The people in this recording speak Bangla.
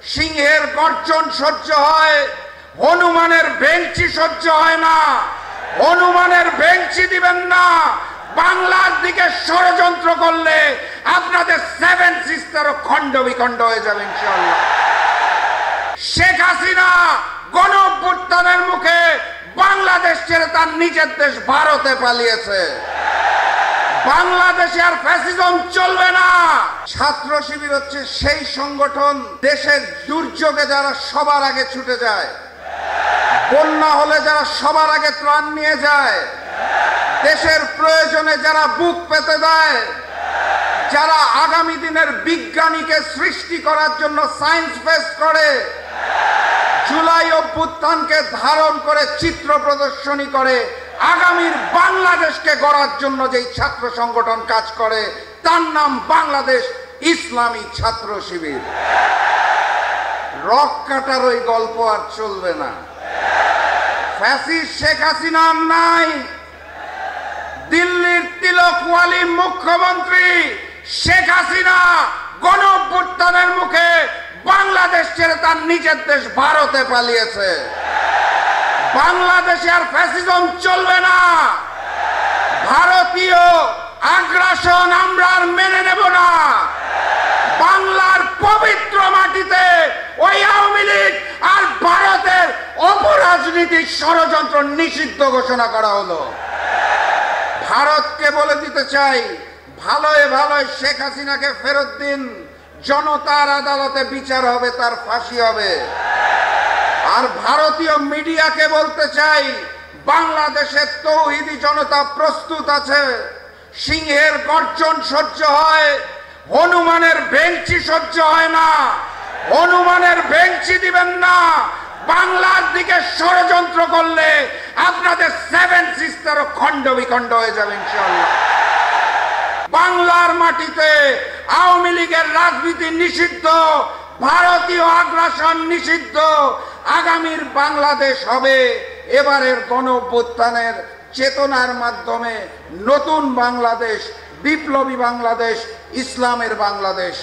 সিংহের গর্জন সহ্য হয়, হনুমানের বেঞ্চি সহ্য হয় না। হনুমানের বেঞ্চি দিবেন না। বাংলার দিকে ষড়যন্ত্র করলে আপনাদের সেভেন সিস্টারও খণ্ড বিখণ্ড হয়ে যাবে ইনশাআল্লাহ। শেখ হাসিনা গণঅভ্যুত্থানের মুখে বাংলাদেশ ছেড়ে তার নিজের দেশ ভারতে পালিয়েছে। বাংলাদেশে আর ফ্যাসিজম চলবে না। ছাত্র শিবির হচ্ছে সেই সংগঠন দেশের দুর্যোগে যারা সবার আগে ছুটে যায়, বন্যা হলে যারা সবার আগে ত্রাণ নিয়ে যায়, দেশের প্রয়োজনে যারা বুক পেতে দেয়, যারা আগামী দিনের বিজ্ঞানীকে সৃষ্টি করার জন্য সায়েন্স ফেস্ট করে, জুলাই অভ্যুত্থানকে ধারণ করে চিত্র প্রদর্শনী করে, আগামীর বাংলাদেশকে গড়ার জন্য যেই ছাত্র সংগঠন কাজ করে তার নাম বাংলাদেশ ইসলামী ছাত্র শিবির। রক কাটার ওই গল্প আর চলবে না। ফ্যাসিস্ট শেখ হাসিনা নাই, দিল্লির তিলকওয়ালি মুখ্যমন্ত্রী শেখ হাসিনা গণঅভ্যুত্থানের মুখে বাংলাদেশ ছেড়ে তার নিজের দেশ ভারতে পালিয়েছে। বাংলাদেশে আর ফ্যাসিজম চলবে না। ভারতীয় আগ্রাসন আমরা আর মেনে নেব না। বাংলার পবিত্র মাটিতে ওই আওয়ামী লীগ আর ভারতের অপরাজনীতিক ষড়যন্ত্র নিষিদ্ধ ঘোষণা করা হলো। ভারতকে বলে দিতে চাই, ভালোয় ভালোয় শেখ হাসিনাকে ফেরত দিন, জনতার আদালতে বিচার হবে, তার ফাঁসি হবে। আর ভারতীয় মিডিয়াকে বলতে চাই, বাংলাদেশের তৌহিদি জনতা প্রস্তুত আছে। সিংহের গর্জন সহ্য হয়, হনুমানের বেঞ্চি সহ্য হয় না। হনুমানের বেঞ্চি দিবেন না। বাংলার দিকে ষড়যন্ত্র করলে আপনাদের সেভেন সিস্টারও খণ্ড বিখণ্ড হয়ে যাবে ইনশাআল্লাহ। বাংলার মাটিতে আওয়ামী লীগের রাজনীতি নিষিদ্ধ, ভারতীয় আগ্রাসন নিষিদ্ধ। আগামীর বাংলাদেশ হবে এবারের গণঅভ্যুত্থানের চেতনার মাধ্যমে নতুন বাংলাদেশ, বিপ্লবী বাংলাদেশ, ইসলামের বাংলাদেশ।